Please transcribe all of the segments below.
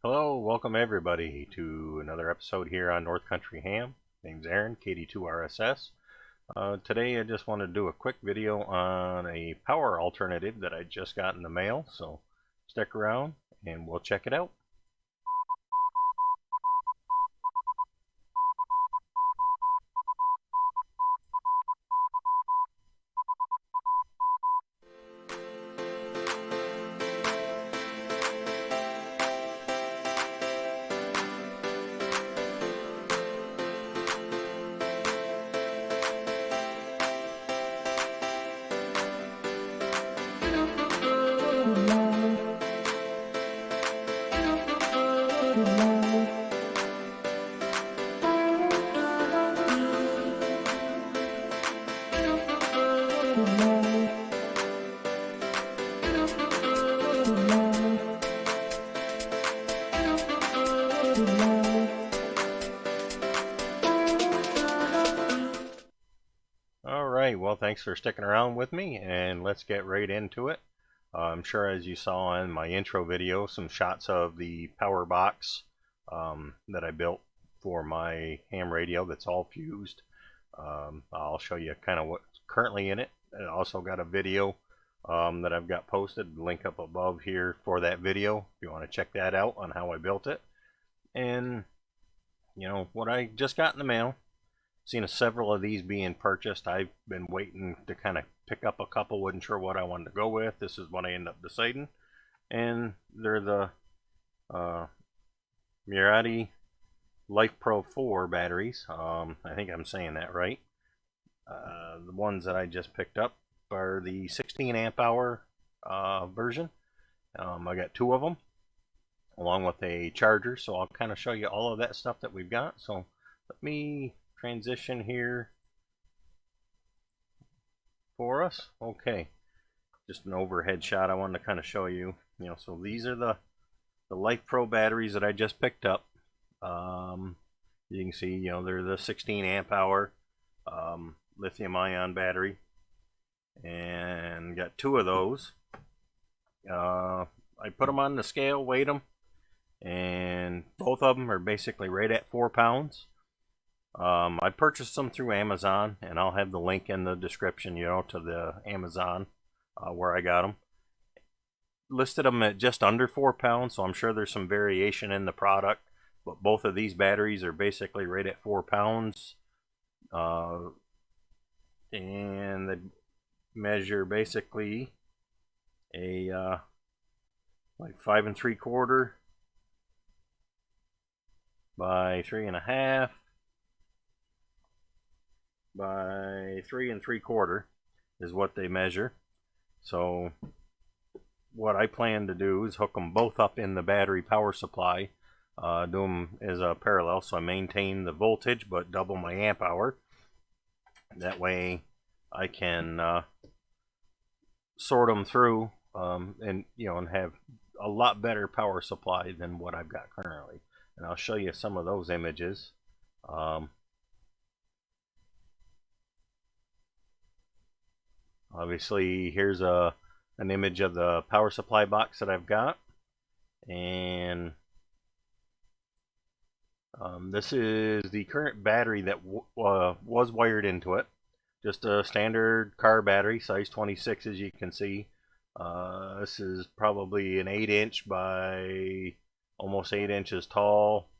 Hello, welcome everybody to another episode here on North Country Ham. Name's Aaron, KD2RSS. Today I just want to do a quick video on a power alternative that I just got in the mail, so stick around and we'll check it out. Alright, well thanks for sticking around with me and let's get right into it. I'm sure as you saw in my intro video some shots of the power box that I built for my ham radio that's all fused. I'll show you kind of what's currently in it. I also got a video that I've got posted, link up above here for that video if you want to check that out on how I built it. And you know what I just got in the mail. Seen several of these being purchased. I've been waiting to kind of pick up a couple, wasn't sure what I wanted to go with. This is what I ended up deciding. And they're the Murata Life Pro 4 batteries. I think I'm saying that right. The ones that I just picked up are the 16 amp hour version. I got two of them along with a charger, so I'll kind of show you all of that stuff that we've got. So let me transition here for us. Okay, just an overhead shot I wanted to kind of show you. So these are the Life Pro batteries that I just picked up. You can see, they're the 16 amp hour lithium ion battery, and got two of those. I put them on the scale, weighed them, and both of them are basically right at 4 pounds. I purchased them through Amazon, and I'll have the link in the description, to the Amazon where I got them. Listed them at just under 4 pounds, so I'm sure there's some variation in the product, but both of these batteries are basically right at 4 pounds. And they measure basically a like 5 3/4 by 3 1/2 by 3 3/4 is what they measure. So what I plan to do is hook them both up in the battery power supply, do them as a parallel, so I maintain the voltage but double my amp hour. That way I can sort them through and have a lot better power supply than what I've got currently. And I'll show you some of those images. Obviously, here's an image of the power supply box that I've got, and this is the current battery that was wired into it. Just a standard car battery, size 26, as you can see. This is probably an 8-inch by almost 8 inches tall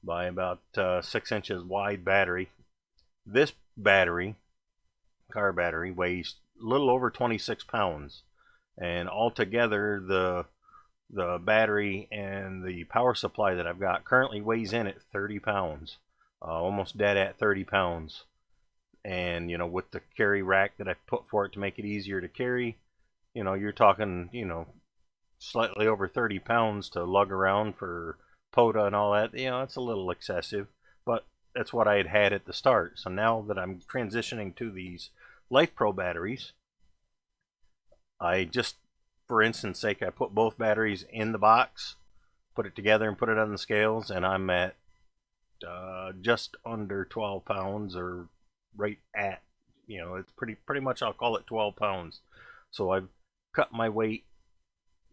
by about 6 inches wide battery. This battery, car battery, weighs a little over 26 pounds, and altogether the battery and the power supply that I've got currently weighs in at 30 pounds, almost dead at 30 pounds. And with the carry rack that I put for it to make it easier to carry, you're talking slightly over 30 pounds to lug around for POTA and all that. It's a little excessive, but that's what I had at the start. So now that I'm transitioning to these Life Pro batteries, I just, for instance sake, I put both batteries in the box, put it together and put it on the scales, and I'm at just under 12 pounds, or right at, it's pretty much, I'll call it 12 pounds. So I've cut my weight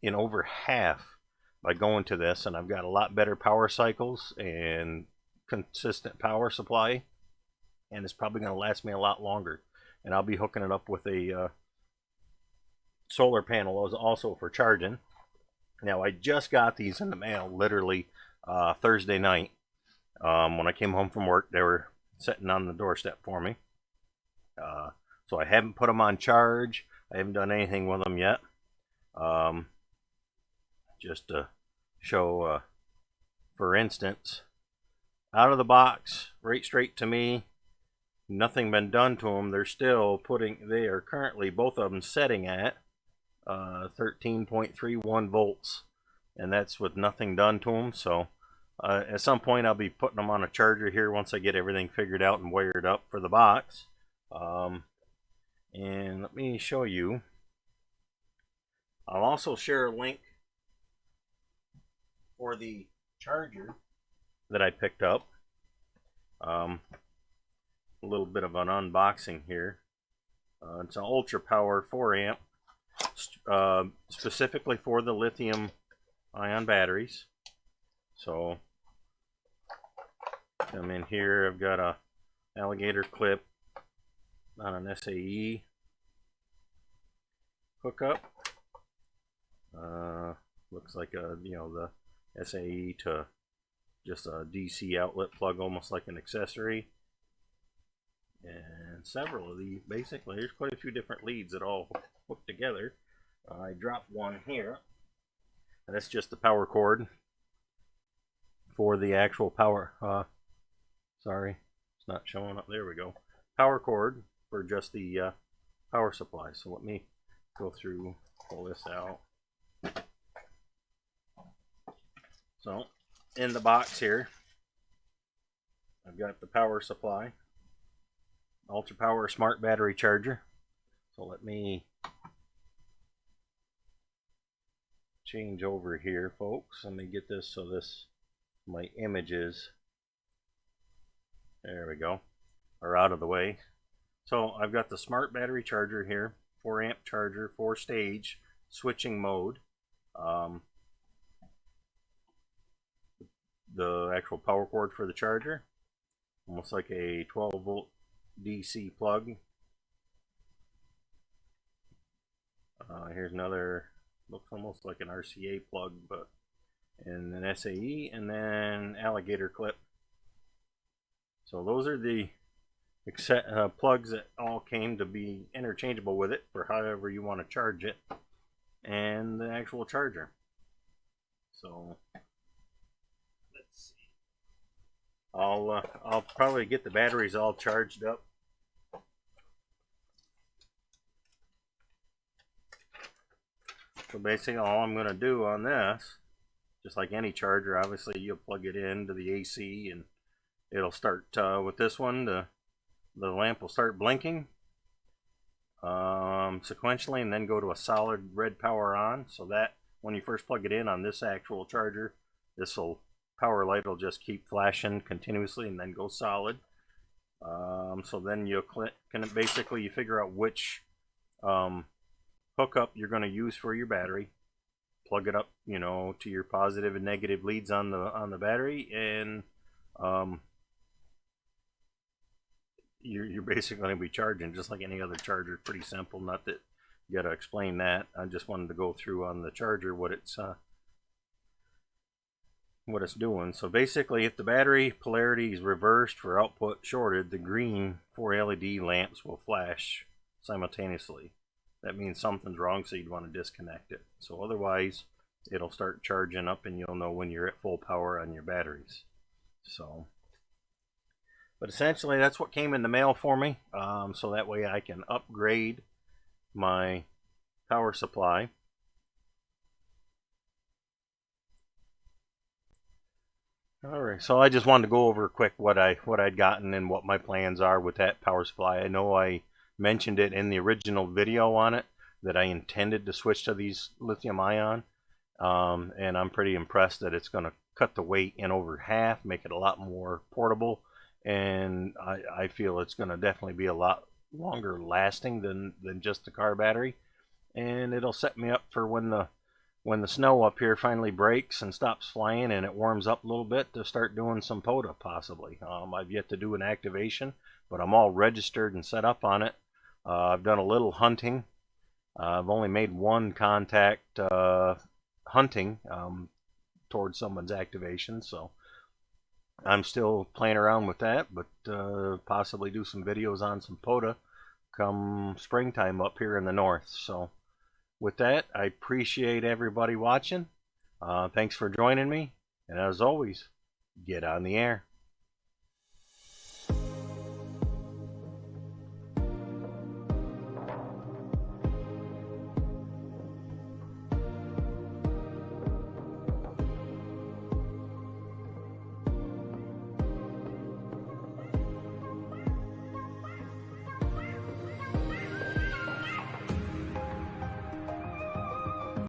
in over half by going to this, and I've got a lot better power cycles and consistent power supply, and it's probably going to last me a lot longer. And I'll be hooking it up with a solar panel also for charging. Now, I just got these in the mail literally Thursday night. When I came home from work, they were sitting on the doorstep for me. So I haven't put them on charge. I haven't done anything with them yet. Just to show, for instance, out of the box, right straight to me, nothing been done to them. They are currently, both of them, setting at 13.31 volts, and that's with nothing done to them. So at some point I'll be putting them on a charger here once I get everything figured out and wired up for the box. And let me show you. I'll also share a link for the charger that I picked up. A little bit of an unboxing here. It's an ultra power 4 amp, specifically for the lithium ion batteries. So I'm in here. I've got a alligator clip on an SAE hookup. Looks like the SAE to just a DC outlet plug, almost like an accessory. And several of these, basically, there's quite a few different leads that all hook together. I dropped one here, and that's just the power cord for the actual power. Sorry, it's not showing up. There we go. Power cord for just the power supply. So let me go through, pull this out. So in the box here, I've got the power supply, ultra power smart battery charger. So let me change over here, folks. Let me get this so my images, there we go, are out of the way. So I've got the smart battery charger here, 4 amp charger, 4 stage switching mode. The actual power cord for the charger, almost like a 12 volt DC plug. Here's another, looks almost like an RCA plug, but in an SAE, and then alligator clip. So those are the plugs that all came to be interchangeable with it for however you want to charge it, and the actual charger. So let's see. I'll probably get the batteries all charged up. So basically all I'm going to do on this, just like any charger, obviously you'll plug it into the AC and it'll start, with this one, the lamp will start blinking sequentially and then go to a solid red power on, so that when you first plug it in on this actual charger, this power light will just keep flashing continuously and then go solid. So then you figure out which hookup you're going to use for your battery, plug it up, to your positive and negative leads on the battery, and you're basically going to be charging just like any other charger. Pretty simple. Not that you got to explain that. I just wanted to go through on the charger what it's doing. So basically, if the battery polarity is reversed for output shorted, the green 4 LED lamps will flash simultaneously. That means something's wrong, so you'd want to disconnect it. So otherwise, it'll start charging up and you'll know when you're at full power on your batteries. But essentially that's what came in the mail for me, so that way I can upgrade my power supply. Alright, so I just wanted to go over quick what I'd gotten and what my plans are with that power supply. I know I mentioned it in the original video on it that I intended to switch to these lithium ion, and I'm pretty impressed that it's going to cut the weight in over half, make it a lot more portable, and I feel it's going to definitely be a lot longer lasting than just the car battery, and it'll set me up for when the when the snow up here finally breaks and stops flying and it warms up a little bit, to start doing some POTA possibly. I've yet to do an activation, but I'm all registered and set up on it. I've done a little hunting. I've only made one contact hunting towards someone's activation, so I'm still playing around with that, but possibly do some videos on some POTA come springtime up here in the north. So with that, I appreciate everybody watching. Thanks for joining me, and as always, get on the air.